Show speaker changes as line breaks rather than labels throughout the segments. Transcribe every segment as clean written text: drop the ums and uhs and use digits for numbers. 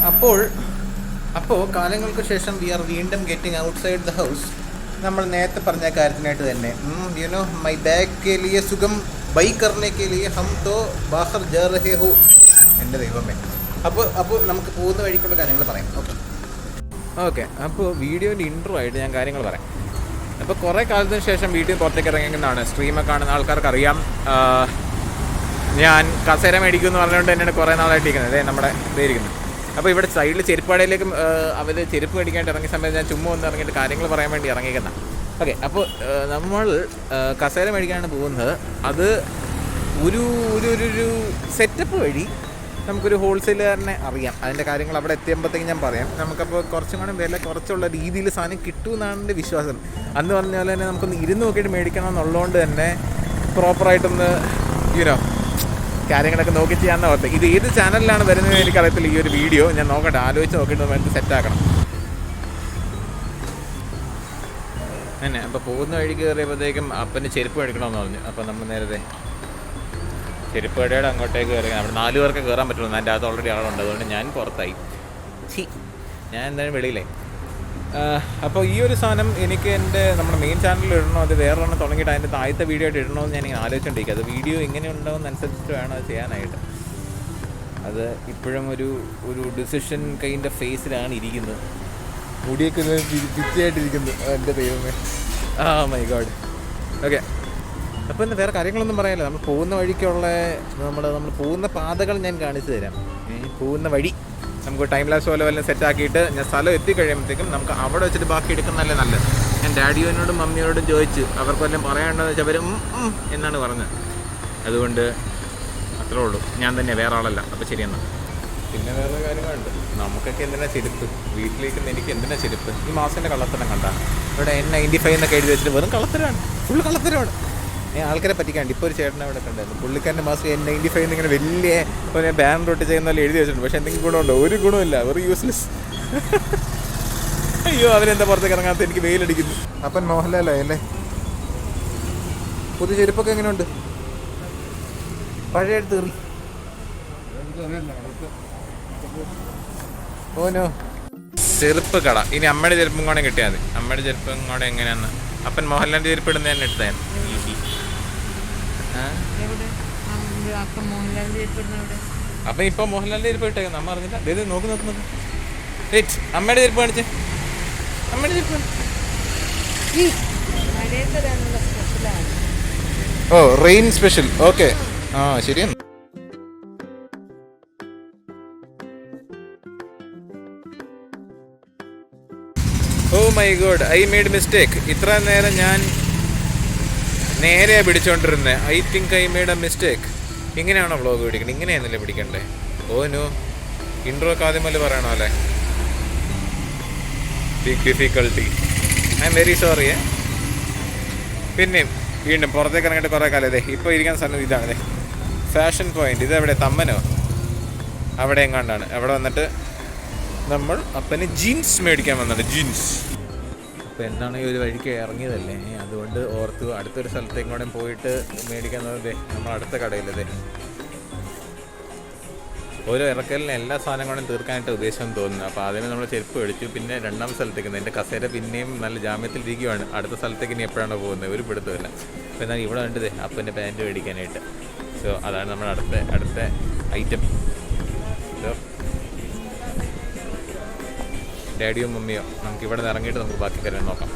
അപ്പോൾ കാലങ്ങൾക്ക് ശേഷം വി ആർ വീണ്ടും ഗെറ്റിംഗ് ഔട്ട്സൈഡ് ദ ഹൗസ്. നമ്മൾ നേരത്തെ പറഞ്ഞ കാര്യത്തിനായിട്ട് തന്നെ യുനോ മൈ ബാഗ് കെ ലിയെ സുഖം ബൈ കർനെ കെ ലിയെ ഹം തോ ബാഹർ ജാ രഹേ ഹോ. എൻ്റെ ദൈവമേ. അപ്പോൾ നമുക്ക് പോകുന്ന വഴിക്കുള്ള കാര്യങ്ങൾ പറയാം. ഓക്കെ അപ്പോൾ വീഡിയോൻ്റെ ഇൻട്രോ ആയിട്ട് ഞാൻ കാര്യങ്ങൾ പറയാം. അപ്പോൾ കുറേ കാലത്തിന് ശേഷം വീഡിയോ പുറത്തേക്ക് ഇറങ്ങുന്നതാണ്. സ്ട്രീമൊക്കെ കാണുന്ന ആൾക്കാർക്ക് അറിയാം. ഞാൻ കസേര മേടിക്കുമെന്ന് പറഞ്ഞുകൊണ്ട് തന്നെയാണ് കുറേ നാളായിട്ട് ഇരിക്കുന്നത്. നമ്മുടെ ഇതായിരിക്കുന്നത്. അപ്പോൾ ഇവിടെ സൈഡിൽ ചെരുപ്പാടയിലേക്കും അവർ ചെരുപ്പ് മേടിക്കാനായിട്ട് ഇറങ്ങിയ സമയത്ത് ഞാൻ ചുമ്മാ ഒന്ന് ഇറങ്ങിയിട്ട് കാര്യങ്ങൾ പറയാൻ വേണ്ടി ഇറങ്ങിക്കുന്നതാണ്. ഓക്കെ, അപ്പോൾ നമ്മൾ കസേര മേടിക്കാനാണ് പോകുന്നത്. അത് ഒരു സെറ്റപ്പ് വഴി നമുക്കൊരു ഹോൾസെയിലുകാരനെ അറിയാം. അതിൻ്റെ കാര്യങ്ങൾ അവിടെ എത്തിയുമ്പോഴത്തേക്കും ഞാൻ പറയാം. നമുക്കപ്പോൾ കുറച്ചും കൂടെ വില കുറച്ചുള്ള രീതിയിൽ സാധനം കിട്ടുമെന്നാണ് എൻ്റെ വിശ്വാസം. അന്ന് പറഞ്ഞ പോലെ തന്നെ നമുക്കൊന്ന് ഇരുന്ന് നോക്കിയിട്ട് മേടിക്കണം എന്നുള്ളതുകൊണ്ട് തന്നെ പ്രോപ്പറായിട്ടൊന്ന് കാര്യങ്ങളൊക്കെ നോക്കി ചെയ്യാമെന്ന ഓർത്ത്. ഇത് ഏത് ചാനലിലാണ് വരുന്നത് എനിക്കറിയത്തില്ല. ഈ ഒരു വീഡിയോ ഞാൻ നോക്കട്ടെ, ആലോചിച്ച് നോക്കിയിട്ട് നമുക്ക് സെറ്റാക്കണം തന്നെ. അപ്പോൾ പോകുന്ന വഴിക്ക് കയറിയപ്പോഴത്തേക്കും അപ്പന് ചെരുപ്പ് മേടിക്കണമെന്ന് പറഞ്ഞു. അപ്പോൾ നമ്മൾ നേരത്തെ ചെരുപ്പ് കടയുടെ അങ്ങോട്ടേക്ക് കയറി. അവിടെ 4 പേർക്ക് കയറാൻ പറ്റുള്ളൂ. അതിൻ്റെ അകത്ത് ഓൾറെഡി ആളുണ്ട്. അതുകൊണ്ട് ഞാൻ പുറത്തായി. ഞാൻ എന്തായാലും വെളിയിലായി. അപ്പോൾ ഈ ഒരു സാധനം എനിക്ക് നമ്മുടെ മെയിൻ ചാനലിൽ ഇടണോ അത് വേറൊരെണ്ണം തുടങ്ങിയിട്ട് അതിൻ്റെ താഴത്തെ വീഡിയോ ആയിട്ട് ഇടണമെന്ന് ഞാനിങ്ങനെ ആലോചിച്ചുകൊണ്ടിരിക്കുക. അത് വീഡിയോ എങ്ങനെ ഉണ്ടാവുമെന്നനുസരിച്ചിട്ട് വേണം അത് ചെയ്യാനായിട്ട്. അത് ഇപ്പോഴും ഒരു ഡിസിഷൻ കൈൻഡ് ഓഫ് ഫേസിലാണ് ഇരിക്കുന്നത്. മുടിയൊക്കെ പിച്ചയായിട്ടിരിക്കുന്നു. എൻ്റെ ദൈവമേ, മൈ ഗോഡ്. ഓക്കെ, അപ്പോൾ ഇന്ന് വേറെ കാര്യങ്ങളൊന്നും പറയാനില്ല. നമ്മൾ പോകുന്ന വഴിക്കുള്ള നമ്മൾ പോകുന്ന പാതകൾ ഞാൻ കാണിച്ചു തരാം. പോകുന്ന വഴി നമുക്ക് ടൈം ലാപ്സ് പോലെ വല്ലതും സെറ്റാക്കിയിട്ട് ഞാൻ സ്ഥലം എത്തിക്കഴിയുമ്പോഴത്തേക്കും നമുക്ക് അവിടെ വെച്ചിട്ട് ബാക്കി എടുക്കുന്നതല്ലേ നല്ലത്. ഞാൻ ഡാഡിയോനോടും മമ്മിയോടും ചോദിച്ചു. അവർക്ക് വല്ലതും പറയാനുണ്ടെന്ന് വെച്ചാൽ അവർ എന്നാണ് പറഞ്ഞത്. അതുകൊണ്ട് അത്രേ ഉള്ളൂ. ഞാൻ തന്നെ, വേറെ ആളല്ല. അപ്പോൾ ശരിയെന്നാ. പിന്നെ വേറെ കാര്യങ്ങളുണ്ട്. നമുക്കൊക്കെ എന്തിനാ ചെരുപ്പ് വീട്ടിലേക്ക്? എനിക്ക് എന്തിനാ ചെരുപ്പ്? ഈ മാസത്തിൻ്റെ കള്ളത്തരം കണ്ട ഇവിടെ N95 എന്നൊക്കെ എഴുതി വെച്ചിട്ട് വെറും കള്ളത്തരമാണ്, ഫുൾ കള്ളത്തരമാണ്. ആൾക്കാരെ പറ്റിക്കാണ്ട്. ഇപ്പോൾ ഒരു ചേട്ടനെ അവിടെ കണ്ടായിരുന്നു. പുള്ളിക്കാരൻ്റെ മാസം N95 എന്നിങ്ങനെ വലിയ ബാൻ റൊട്ട് ചെയ്യുന്ന പോലെ എഴുതി വെച്ചിട്ടുണ്ട്. പക്ഷേ എന്തെങ്കിലും ഗുണമുണ്ടോ? ഒരു ഗുണമില്ല, വെറും യൂസ്ലെസ്. അയ്യോ, അവരെന്താ പുറത്തേക്ക് ഇറങ്ങാത്ത? എനിക്ക് വെയിലടിക്കുന്നു. അപ്പൻ മോഹൻലാലായല്ലേ? പുതിയ ചെരുപ്പൊക്കെ എങ്ങനെയുണ്ട്? പഴയ തീറി ഓനോ ചെരുപ്പ് കട. ഇനി അമ്മയുടെ ചെരുപ്പും കൂടെ കിട്ടിയാൽ മതി. അമ്മയുടെ ചെരുപ്പും കൂടെ എങ്ങനെയാന്ന് അപ്പൻ മോഹൻലാലിൻ്റെ ചെരുപ്പ് ഇടുന്ന തന്നെ എടുത്തായിരുന്നു. അപ്പം ഇപ്പം മോഹൻലാലിൻ്റെ ചെരുപ്പ് ഇട്ടേക്കുന്നു. അമ്മ അറിഞ്ഞില്ല. അതായത് നോക്ക് അമ്മയുടെ ചെരുപ്പ് കാണിച്ചേ. അമ്മയുടെ ചെരുപ്പ്. ഓ, റെയിൻ സ്പെഷ്യൽ. ഓക്കെ, ശരിയാണ്. Oh my god, I made mistake. ഇത്ര നേരം ഞാൻ നേരെ പിടിച്ചോണ്ടിരുന്നത്. I think I made a mistake. ഇങ്ങനെയാണോ വ്ളോഗ് പിടിക്കുന്നത്? ഇങ്ങനെയാണല്ലേ പിടിക്കണ്ടേ? ഓ നോ, ഇൻട്രോ ഒക്കെ ആദ്യം പോലെ പറയണോ അല്ലേ? Big difficulty. I'm very sorry. പിന്നെയും വീണ്ടും പുറത്തേക്ക് ഇറങ്ങിയിട്ട് കുറേ കാലം. അതെ, ഇപ്പോൾ ഇരിക്കാൻ സ്ഥലം ഇതാണ് ഫാഷൻ പോയിന്റ്. ഇതെവിടെ? തമ്മനോ അവിടെ എങ്ങാണ്ടാണ്. അവിടെ വന്നിട്ട് നമ്മൾ അപ്പന് ജീൻസ് മേടിക്കാൻ വന്നത്. ജീൻസ്. അപ്പോൾ എന്താണ് ഈ ഒരു വഴിക്ക് ഇറങ്ങിയതല്ലേ, അതുകൊണ്ട് ഓർത്തു അടുത്തൊരു സ്ഥലത്തേക്കും കൂടെ പോയിട്ട് മേടിക്കുന്നത്. നമ്മൾ അടുത്ത കടയിലതേ ഓരോ ഇറക്കലിന് എല്ലാ സാധനങ്ങളും തീർക്കാനായിട്ട് ഉദ്ദേശം തോന്നുന്നു. അപ്പോൾ അതിന് നമ്മൾ ചെരുപ്പ് മേടിച്ചു. പിന്നെ രണ്ടാമത്തെ സ്ഥലത്തേക്ക് എൻ്റെ കസേര പിന്നെയും നല്ല ജാമ്യത്തിൽ ഇരിക്കുകയാണ്. അടുത്ത സ്ഥലത്തേക്ക് ഇനി എപ്പോഴാണ് പോകുന്നത് ഒരു പിടുത്തമില്ല. അപ്പോൾ എന്നാൽ ഇവിടെ ഉണ്ട് അപ്പൻ്റെ പാൻറ്റ് മേടിക്കാനായിട്ട്. സോ അതാണ് നമ്മുടെ അടുത്ത ഐറ്റം. സോ ഡാഡിയോ മമ്മിയോ നമുക്ക് ഇവിടെ നിന്ന് ഇറങ്ങിയിട്ട് നമുക്ക് ബാക്കി കാര്യം നോക്കാം.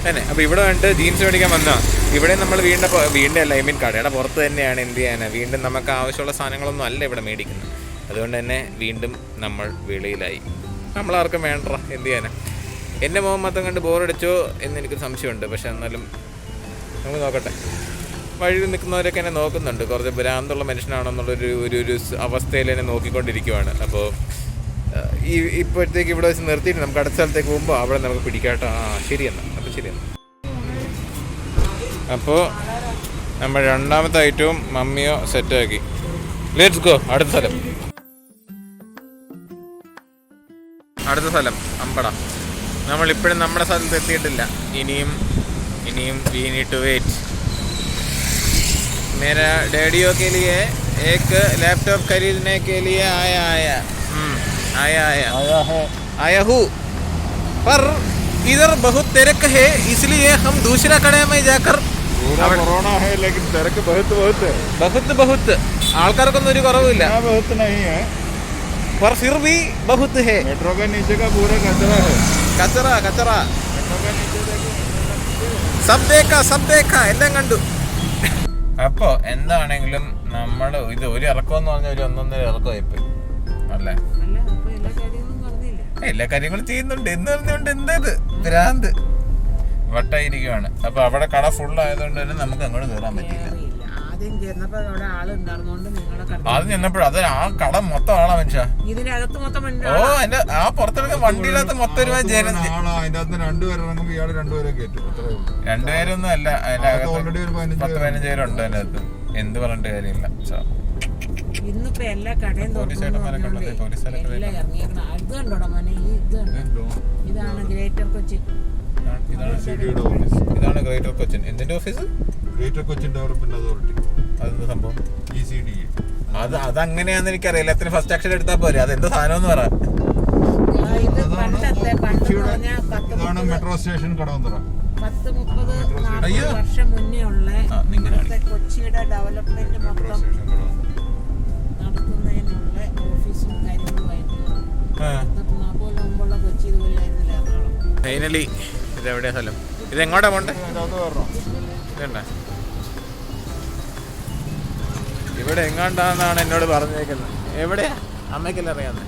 തന്നെ അപ്പോൾ ഇവിടെ കണ്ട് ജീൻസ് മേടിക്കാൻ വന്നാൽ ഇവിടെ നമ്മൾ വീണ്ടും അല്ല, ഐ മീൻ കടയുടെ പുറത്ത് തന്നെയാണ്. എന്ത് ചെയ്യാനാണ്, വീണ്ടും നമുക്ക് ആവശ്യമുള്ള സാധനങ്ങളൊന്നും അല്ല ഇവിടെ മേടിക്കുന്നത്. അതുകൊണ്ട് തന്നെ വീണ്ടും നമ്മൾ വെളിയിലായി. നമ്മളാർക്കും വേണ്ട, എന്ത് ചെയ്യാനാണ്. എൻ്റെ മോൻ മൊത്തം കണ്ട് ബോറടിച്ചോ എന്ന് എനിക്കൊരു സംശയമുണ്ട്. പക്ഷെ എന്നാലും നമുക്ക് നോക്കട്ടെ. വഴിയിൽ നിൽക്കുന്നവരൊക്കെ എന്നെ നോക്കുന്നുണ്ട്. കുറച്ച് ഭ്രാന്തുള്ള മനുഷ്യനാണെന്നുള്ളൊരു അവസ്ഥയിൽ എന്നെ നോക്കിക്കൊണ്ടിരിക്കുവാണ്. അപ്പോൾ ഇപ്പോഴത്തേക്ക് ഇവിടെ വെച്ച് നിർത്തിയിട്ട് നമുക്ക് അടുത്ത സ്ഥലത്തേക്ക് പോകുമ്പോൾ അവിടെ നമുക്ക് പിടിക്കാട്ടോ. ശരിയെന്നാ. അപ്പോൾ ശരിയെന്നാ. അപ്പോൾ നമ്മൾ രണ്ടാമത്തെ ഐറ്റവും മമ്മിയോ സെറ്റാക്കി. ലെറ്റ്സ് ഗോ അടുത്ത സ്ഥലം. അടുത്ത സ്ഥലം അമ്പട. നമ്മളിപ്പോഴും നമ്മുടെ സ്ഥലത്ത് എത്തിയിട്ടില്ല. ഇനിയും we need to wait. मेरा डैडियों के लिए एक लैपटॉप खरीदने के लिए आया हूँ, पर इधर बहुत तिरक है, इसलिए हम दूसरा कड़े में जाकर
कोरोना है लेकिन तिरक बहुत है.
ആൾക്കാർക്കൊന്നും ഒരു കുറവില്ല.
बहुत नहीं है,
पर फिर भी बहुत है.
मेट्रो के नीचे का पूरा कचरा है.
കച്ചറ
मेट्रो के नीचे
സബ് ദേക്കാ എല്ലാം കണ്ടു. അപ്പോൾ എന്താണെങ്കിലും നമ്മൾ ഇത് ഒരു ഇറക്കം എന്ന് പറഞ്ഞാൽ ഒരു 1.5 ഇറക്കമായിപ്പോയി അല്ലേ? എല്ലാ കാര്യങ്ങളും ചെയ്യുന്നുണ്ട് എന്ന് പറഞ്ഞുകൊണ്ട് എന്തായത് ഭ്രാന്ത് വട്ടായിരിക്കുവാണ്. അപ്പൊ അവിടെ കട ഫുൾ ആയതുകൊണ്ട് തന്നെ നമുക്ക് അങ്ങോട്ട് കയറാൻ പറ്റില്ല. ആദ്യം ചെന്നപ്പോഴും അത് ആ കട മൊത്തം ആളാ മനുഷ്യ. ഓ എന്റെ ആ പുറത്തെടുക്കുന്ന വണ്ടിയിലകത്ത് മൊത്തം ഒരു രണ്ടുപേരൊന്നും അല്ല, അതിന്റെ അകത്ത് 10-15 പേരുണ്ട് അതിന്റെ അകത്ത്. എന്ത് പറഞ്ഞിട്ട് കാര്യമില്ല.
ഇന്നിപ്പോ എല്ലാ കടയും ഇതാണ് ഗ്രേറ്റർ കൊച്ചിൻ.
ഇതാണ് ഗ്രേറ്റർ കൊച്ചിൻ. എന്തിന്റെ office?
Greater Cochin development authority.
അതെന്താ സംഭവം?
ECDA.
അതങ്ങനെയാന്ന് എനിക്കറിയില്ല. എത്ര ഫസ്റ്റ് ആക്ഷൻ എടുത്താൽ പോരെ? അതെന്താ സാധനം എന്ന് പറ.
ഇതാണ് മെട്രോ സ്റ്റേഷൻ കടവന്തറ.
10-30-40 വർഷം മുന്നേ ഉള്ള കൊച്ചിയുടെ ഡെവലപ്മെന്റ് മൊത്തം നടത്തുന്നതിനുള്ള ഓഫീസും കാര്യങ്ങളുമായിരുന്നു. 40 മുമ്പുള്ള കൊച്ചി ഇതുപോലെയായിരുന്നില്ല എറണാകുളം.
ഫൈനലി ഇതെവിടെയാ സ്ഥലം? ഇതെങ്ങോട്ടാ പോണ്ടേ? ഇതണ്ട ഇവിടെ എങ്ങാണ്ടാന്നാണ് എന്നോട് പറഞ്ഞേക്കുന്നത്. എവിടെയാ? അമ്മയ്ക്കെല്ലാം അറിയാവുന്നത്.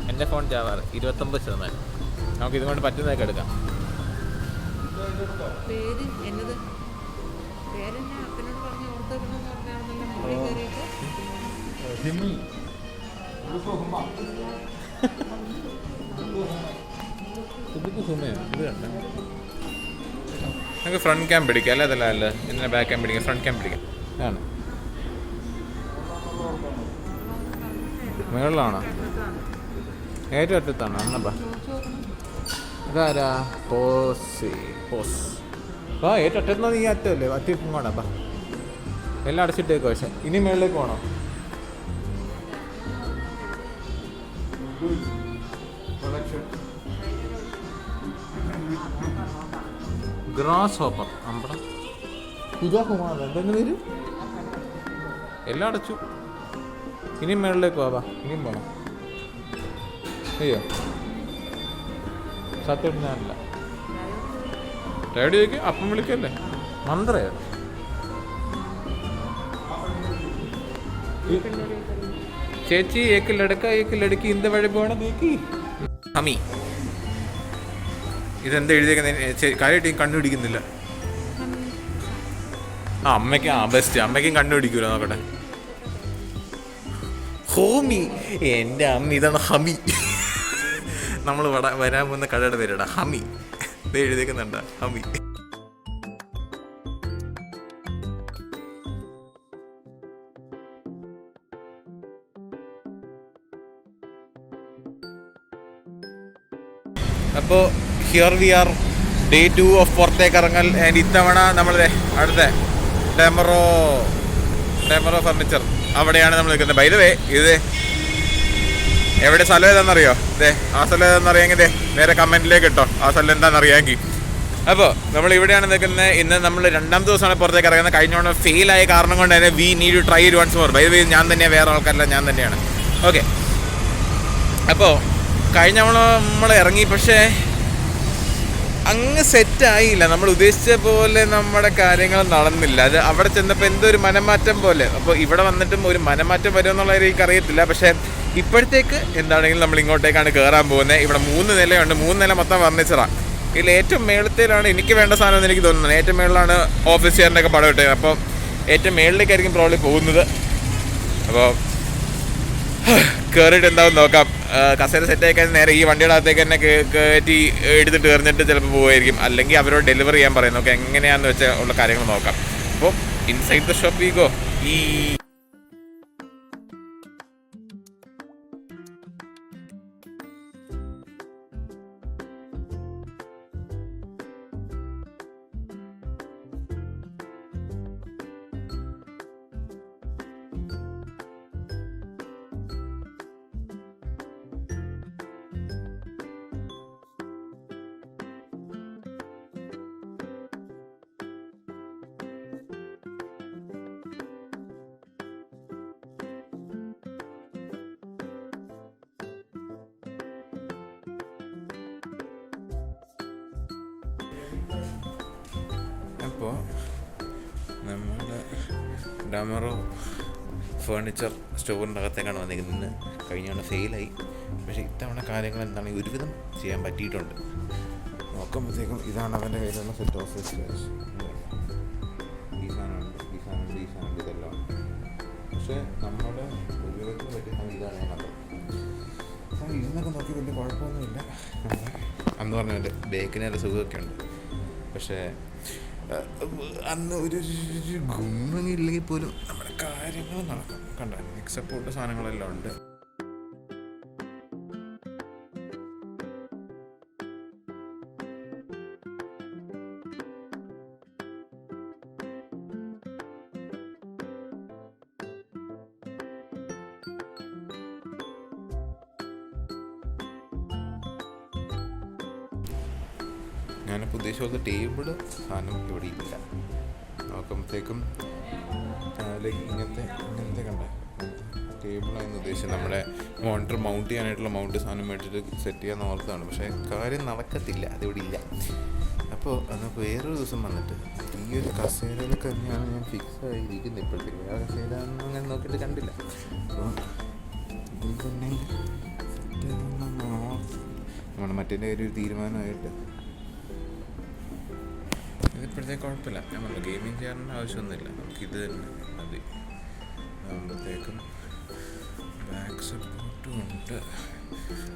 എൻ്റെ ഫോൺ ചാവാറ് 29%. നമുക്ക് ഇതുകൊണ്ട് പറ്റുന്നതൊക്കെ എടുക്കാം. നമുക്ക് ഫ്രണ്ട് ക്യാം പിടിക്കാം അല്ലേ? അതല്ല അല്ല ഇതിനെ ബാക്ക് ക്യാം പിടിക്കാം. ഫ്രണ്ട് ക്യാം പിടിക്കാം. ആണ് മുകളിലാണോ? ഏറ്റവും അറ്റത്താണോ? എന്നപ്പാ ഇതാരാ? പോസ് ആ ഏറ്റവും അറ്റത്തുനിന്ന് ഈ അറ്റമല്ലേ? അറ്റം കാണാപ്പാ. എല്ലാം അടച്ചിട്ടേക്കോ. പക്ഷെ ഇനി മുകളിലേക്ക് പോകണോ? ഗ്രാസ് ഹോപ്പർ അമ്പടം കുജാകുമാർ എന്തെങ്കിലും വരും. എല്ലാം അടച്ചു. ഇനിയും മേളിലേക്ക് പോവാ. ഇനിയും പോണം. അയ്യോ സത്യം ഞാനില്ല. റേഡിയോക്ക് അപ്പം വിളിക്കല്ലേ? മന്ത്രയോ? ചേച്ചി ഏക്ക് ലടുക്ക ഇന്ത വഴി പോണ നീക്കി ഹമി. ഇതെന്താ എഴുതിയേക്കുന്നത്? കാര്യമായിട്ട് കണ്ടുപിടിക്കുന്നില്ല. അമ്മയ്ക്ക് ബെസ്റ്റ്. അമ്മയ്ക്കും കണ്ടുപിടിക്കൂലോ. നോക്കട്ടെ. ഹോമി. എൻ്റെ അമ്മ ഇതാണ് ഹമി. നമ്മൾ വരാൻ പോകുന്ന കടയുടെ പേരാണ് ഹമി. ഇത് എഴുതിയേക്കുന്നുണ്ട ഹമി. അപ്പോൾ here we are Day 2 of പുറത്തേക്ക് ഇറങ്ങൽ. ആൻഡ് ഇത്തവണ നമ്മൾ അടുത്ത ഡെമറോ ഫർണിച്ചർ അവിടെയാണ് നമ്മൾ നിൽക്കുന്നത്. ബൈ ദ വേ ഇത് എവിടെ സ്ഥലം ഏതാണെന്നറിയോ? ആ സ്ഥലം ഏതാണെന്നറിയാമെങ്കിൽ നേരെ കമൻറ്റിലേക്ക് ഇട്ടോ ആ സ്ഥലം എന്താണെന്നറിയാമെങ്കിൽ. അപ്പോൾ നമ്മൾ ഇവിടെയാണ് നിൽക്കുന്നത്. ഇന്ന് നമ്മൾ 2ാം ദിവസമാണ് പുറത്തേക്ക് ഇറങ്ങുന്നത്. കഴിഞ്ഞോണ്ട് ഫെയിലായ കാരണം കൊണ്ട് തന്നെ we need to try it once more. By the way ഞാൻ തന്നെയാണ്, വേറെ ആൾക്കാരല്ല, ഞാൻ തന്നെയാണ്. ഓക്കെ. അപ്പോൾ കഴിഞ്ഞ നമ്മൾ ഇറങ്ങി, പക്ഷേ അങ്ങ് സെറ്റായില്ല. നമ്മൾ ഉദ്ദേശിച്ച പോലെ നമ്മുടെ കാര്യങ്ങൾ നടന്നില്ല. അത് അവിടെ ചെന്നപ്പോൾ എന്തോ ഒരു മനമാറ്റം പോലെ. അപ്പോൾ ഇവിടെ വന്നിട്ടും ഒരു മനമാറ്റം വരുമെന്നുള്ള എനിക്ക് അറിയത്തില്ല. പക്ഷേ ഇപ്പോഴത്തേക്ക് എന്താണെങ്കിലും നമ്മൾ ഇങ്ങോട്ടേക്കാണ് കയറാൻ പോകുന്നത്. ഇവിടെ 3 നിലയുണ്ട്. 3 നില മൊത്തം ഫർണിച്ചറാണ്. ഇതിൽ ഏറ്റവും മേളത്തിലാണ് എനിക്ക് വേണ്ട സാധനം എന്ന് എനിക്ക് തോന്നുന്നത്. ഏറ്റവും മേളിലാണ് ഓഫീസ് ചെയറിൻ്റെ ഒക്കെ പടം ഇട്ടത്. അപ്പോൾ ഏറ്റവും മേളിലേക്കായിരിക്കും പ്രോബ്ലി പോകുന്നത്. അപ്പോൾ കയറിയിട്ട് എന്താവും നോക്കാം. കസേര സെറ്റായി നേരെ ഈ വണ്ടിയുടെ അകത്തേക്ക് തന്നെ കയറ്റി എടുത്തിട്ട് എറിഞ്ഞിട്ട് ചിലപ്പോൾ പോകുമായിരിക്കും. അല്ലെങ്കിൽ അവരോട് ഡെലിവറി ചെയ്യാൻ പറയും. നമുക്ക് എങ്ങനെയാണെന്ന് വെച്ചാൽ ഉള്ള കാര്യങ്ങൾ നോക്കാം. അപ്പോൾ inside the shop we go. അപ്പോൾ നമ്മുടെ ഡമറോ ഫേർണിച്ചർ സ്റ്റോറിൻ്റെ അകത്തേക്കാണ് വന്നിരിക്കുന്നത്. കഴിഞ്ഞ തവണ ഫെയിലായി, പക്ഷേ ഇത്തവണ കാര്യങ്ങൾ എന്താണെങ്കിൽ ഒരുവിധം ചെയ്യാൻ പറ്റിയിട്ടുണ്ട്. നോക്കുമ്പോഴത്തേക്കും ഇതാണ് അവൻ്റെ കയ്യിലുള്ള സെറ്റ് ഓഫ് സ്റ്റേഷ്. ഈ സാധനമുണ്ട്, ഈ സാധനമുണ്ട്, ഈ സാധനമുണ്ട്, ഇതെല്ലാം. പക്ഷേ നമ്മുടെ ഉപയോഗത്തിന് പറ്റിയ സാധനം ഇതാണ് ഞാൻ കണ്ടത്. ഇരുന്നൊക്കെ നോക്കി വലിയ കുഴപ്പമൊന്നുമില്ല. അന്ന് പറഞ്ഞാൽ ബേക്കിന് നല്ല സുഖമൊക്കെ ഉണ്ട്. പക്ഷേ അന്ന് ഒരു ഗുണമില്ലെങ്കിൽ പോലും നമ്മുടെ കാര്യങ്ങൾ നടക്കും. കണ്ട നെക്ക് സപ്പോർട്ട് സാധനങ്ങളെല്ലാം ഉണ്ട്. ഞാനിപ്പോൾ ഉദ്ദേശിച്ച ടേബിള് സാധനം ഇവിടെ ഇല്ല. നോക്കുമ്പോഴത്തേക്കും ലൈക്ക് ഇങ്ങനത്തെ കണ്ട ടേബിളായിരുന്നു ഉദ്ദേശിച്ചത്. നമ്മുടെ മോണിറ്റർ മൗണ്ട് ചെയ്യാനായിട്ടുള്ള മൗണ്ട് സാധനം മേടിച്ചിട്ട് സെറ്റ് ചെയ്യാൻ ഓർത്താണ്. പക്ഷേ കാര്യം നടക്കത്തില്ല, അതിവിടെ ഇല്ല. അപ്പോൾ അന്ന് വേറൊരു ദിവസം വന്നിട്ട് ഈ ഒരു കസേരയിൽ തന്നെയാണ് ഞാൻ ഫിക്സ് ആയിരിക്കുന്നത്. ഇപ്പോഴത്തേക്ക് ആ കസേര അങ്ങനെ നോക്കിയിട്ട് കണ്ടില്ല. അപ്പോൾ ഇതിൽ തന്നെ നമ്മുടെ മറ്റേ ഒരു തീരുമാനമായിട്ട് ഇതിപ്പോഴത്തേക്ക് കുഴപ്പമില്ല. ഞാൻ പറഞ്ഞു ഗെയിമിങ് ചെയ്യാനുള്ള ആവശ്യമൊന്നുമില്ല, നമുക്കിത് തന്നെ മതി. ആകുമ്പോഴത്തേക്കും ബാക്ക് സപ്പോർട്ടും ഉണ്ട്,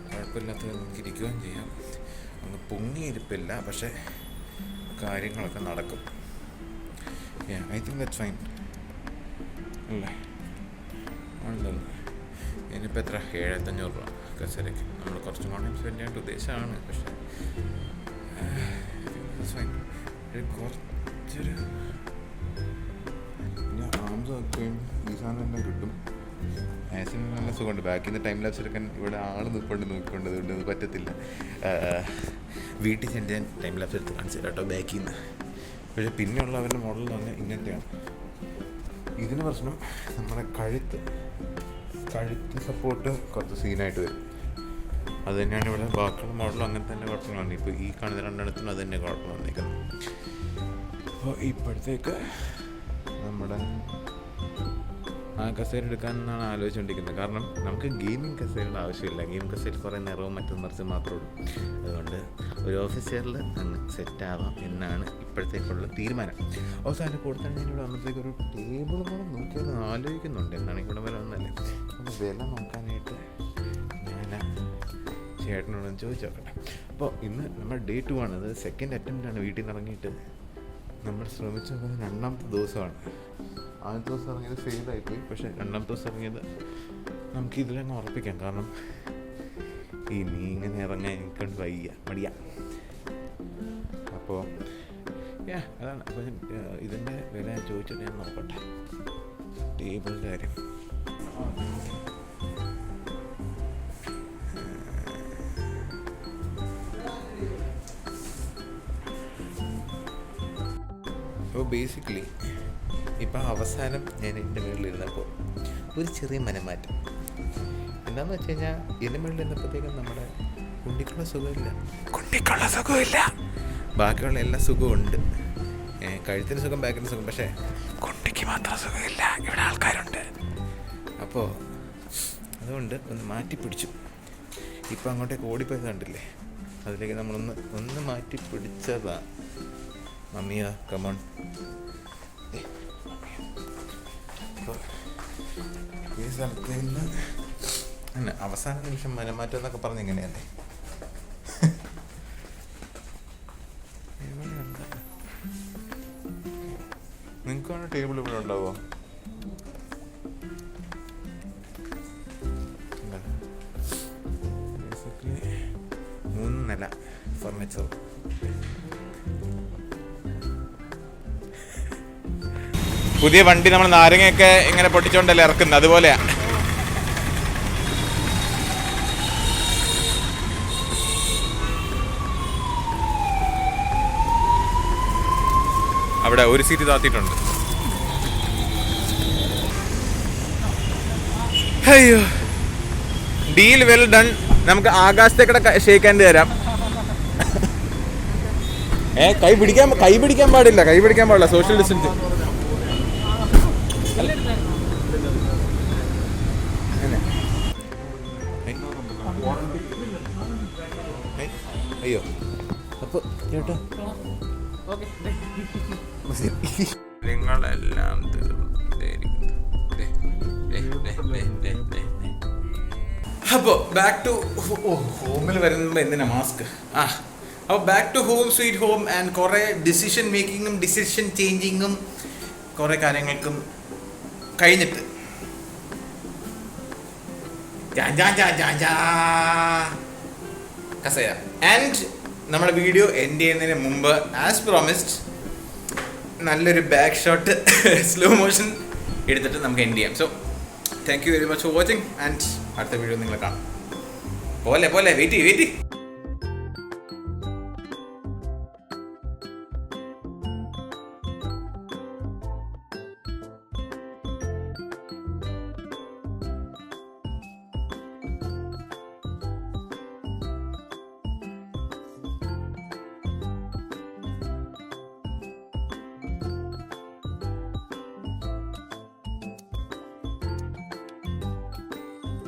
കുഴപ്പമില്ലാത്തത് നമുക്ക് ഇരിക്കുകയും ചെയ്യാം. അങ്ങ് പൊങ്ങിയിരിപ്പില്ല, പക്ഷേ കാര്യങ്ങളൊക്കെ നടക്കും. ഐ തിങ്ക് ദാറ്റ്സ് ഫൈൻ അല്ലേ? ഉണ്ടല്ലോ. ഇനിയിപ്പോൾ എത്ര 7500 രൂപ കസേരയ്ക്ക്. നമ്മൾ കുറച്ചും കൂടെ സ്പെൻഡ് ചെയ്യാനായിട്ട് ഉദ്ദേശമാണ്. പക്ഷേ ഫൈൻ. കുറച്ചൊരു പിന്നെ ആംസ് വെക്കുകയും ഈ സാധനം എല്ലാം കിട്ടും. ആസിന് നല്ല സുഖമുണ്ട്. ബാക്കിൽ നിന്ന് ടൈം ലാപ്സ് എടുക്കാൻ ഇവിടെ ആൾ നോക്കിക്കൊണ്ട് അതുകൊണ്ട് അത് പറ്റത്തില്ല. വീട്ടിൽ ചെന്ന് ഞാൻ ടൈം ലാപ്സ് എടുത്ത് കാണിച്ചു തരാം കേട്ടോ ബാക്കിൽ നിന്ന്. പക്ഷേ പിന്നെയുള്ള അവരുടെ മോഡൽ എന്ന് പറഞ്ഞാൽ ഇങ്ങനത്തെയാണ്. ഇതിന് പ്രശ്നം നമ്മുടെ കഴുത്ത് സപ്പോർട്ട് കുറച്ച് സീനായിട്ട് വരും. അത് തന്നെയാണ് ഇവിടെ ബാക്കിയുള്ള മോഡലും അങ്ങനെ തന്നെ കുഴപ്പങ്ങളാണ്. ഇപ്പോൾ ഈ കാണുന്ന രണ്ടെണ്ണത്തിനും അത് തന്നെ കുഴപ്പം വന്നിരിക്കുന്നത്. അപ്പോൾ ഇപ്പോഴത്തേക്ക് നമ്മുടെ ആ കസേര എടുക്കാനെന്നാണ് ആലോചിച്ചുകൊണ്ടിരിക്കുന്നത്. കാരണം നമുക്ക് ഗെയിമിംഗ് കസേരയുടെ ആവശ്യമില്ല. ഗെയിമിംഗ് കസേര കുറേ നിറവും മറ്റും മറിച്ച് മാത്രമേ ഉള്ളൂ. അതുകൊണ്ട് ഒരു ഓഫീസ് ചെയറിൽ അങ്ങ് സെറ്റാവാം എന്നാണ് ഇപ്പോഴത്തേക്കുള്ള തീരുമാനം. അവസാനം കൊടുത്താണ് ഞാൻ ഇവിടെ വന്നപ്പോഴത്തേക്ക് ഒരു ടേബിൾ കൂടെ നോക്കിയാൽ ആലോചിക്കുന്നുണ്ട്. എന്നാണ് ഇവിടെ വരെ വന്നല്ലേ. അപ്പോൾ വില നോക്കാനായിട്ട് ഞാൻ ചേട്ടനോടൊന്ന് ചോദിച്ചു നോക്കട്ടെ. അപ്പോൾ ഇന്ന് നമ്മുടെ ഡേ 2 ആണ്. അത് സെക്കൻഡ് അറ്റംപ്റ്റാണ്. വീട്ടിൽ നിന്ന് ഇറങ്ങിയിട്ട് നമ്മൾ ശ്രമിച്ചു നോക്കുന്നത് 2ാമത്തെ ദിവസമാണ്. ആദ്യത്തെ ദിവസം ഇറങ്ങിയത് ഫെയിലായിപ്പോയി. പക്ഷേ 2ാമത്തെ ദിവസം ഇറങ്ങിയത് നമുക്ക് ഇതിലങ്ങ് ഉറപ്പിക്കാം. കാരണം ഇനി ഇങ്ങനെ ഇറങ്ങാൻ എനിക്കൊണ്ട് മടിയ. അപ്പോൾ അതാണ്. അപ്പോൾ ഇതിൻ്റെ വില ഞാൻ ചോദിച്ചിട്ട് ഞാൻ നോക്കട്ടെ. ടേബിളിൻ്റെ കാര്യം അപ്പോൾ ബേസിക്കലി ഇപ്പം അവസാനം ഞാൻ എൻ്റെ മുകളിലിരുന്നപ്പോൾ ഒരു ചെറിയ മനംമാറ്റം എന്താണെന്ന് വെച്ച് കഴിഞ്ഞാൽ എൻ്റെ മുകളിലിരുന്നപ്പോഴത്തേക്കും നമ്മുടെ കുണ്ടിക്കുള്ള സുഖമില്ല. ബാക്കിയുള്ള എല്ലാ സുഖവും ഉണ്ട്. കഴുത്തിന് സുഖം, ബാക്കിന് സുഖം, പക്ഷേ കുണ്ടിക്ക് മാത്രം സുഖമില്ല. ഇവിടെ ആൾക്കാരുണ്ട്. അപ്പോൾ അതുകൊണ്ട് ഒന്ന് മാറ്റി പിടിച്ചു. ഇപ്പം അങ്ങോട്ടേക്ക് ഓടിപ്പോയത് കണ്ടില്ലേ, അതിലേക്ക് നമ്മളൊന്ന് മാറ്റി പിടിച്ചതാണ്. മമ്മിയാ കമോൺ. ഈ സ്ഥലത്ത് നിന്ന് അവസാന നിമിഷം മനംമാറ്റം എന്നൊക്കെ പറഞ്ഞ് ഇങ്ങനെയല്ലേ. നിങ്ങൾക്കാണ് ടേബിൾ ഇവിടെ ഉണ്ടാവുക? ബേസിക്കലി 3 നില ഫർണിച്ചർ. പുതിയ വണ്ടി നമ്മൾ നാരങ്ങയൊക്കെ ഇങ്ങനെ പൊട്ടിച്ചോണ്ടല്ലേ ഇറക്കുന്നത്, അതുപോലെയാ. അവിടെ ഒരു സീറ്റ് താത്തിയിട്ടുണ്ട്. അയ്യോ, ഡീൽ വെൽ ഡൺ. നമുക്ക് ആകാശത്തേക്കടെ ഷേക്ക് ഹാൻഡ് തരാം. കൈ പിടിക്കാൻ പാടില്ല സോഷ്യൽ ഡിസ്റ്റൻസ്. അയ്യോ അപ്പൊ ചേട്ടാ നിങ്ങളെല്ലാം അപ്പോൾ ബാക്ക് ടു ഹോമിൽ വരുമ്പോൾ എന്തിനാ മാസ്ക്. അപ്പോൾ back to home sweet home and കുറേ ഡിസിഷൻ മേക്കിങ്ങും ഡിസിഷൻ ചേഞ്ചിങ്ങും കുറേ കാര്യങ്ങൾക്കും കഴിഞ്ഞിട്ട് കസേര ആൻഡ് നമ്മുടെ വീഡിയോ എൻഡ് ചെയ്യുന്നതിന് മുമ്പ് ആസ് പ്രോമിസ്ഡ് നല്ലൊരു ബാക്ക് ഷോട്ട് സ്ലോ മോഷൻ എടുത്തിട്ട് നമുക്ക് എൻഡ് ചെയ്യാം. So thank you very much for watching and അടുത്ത വീഡിയോ നിങ്ങൾ കാണാം. പോലെ വെയിറ്റ്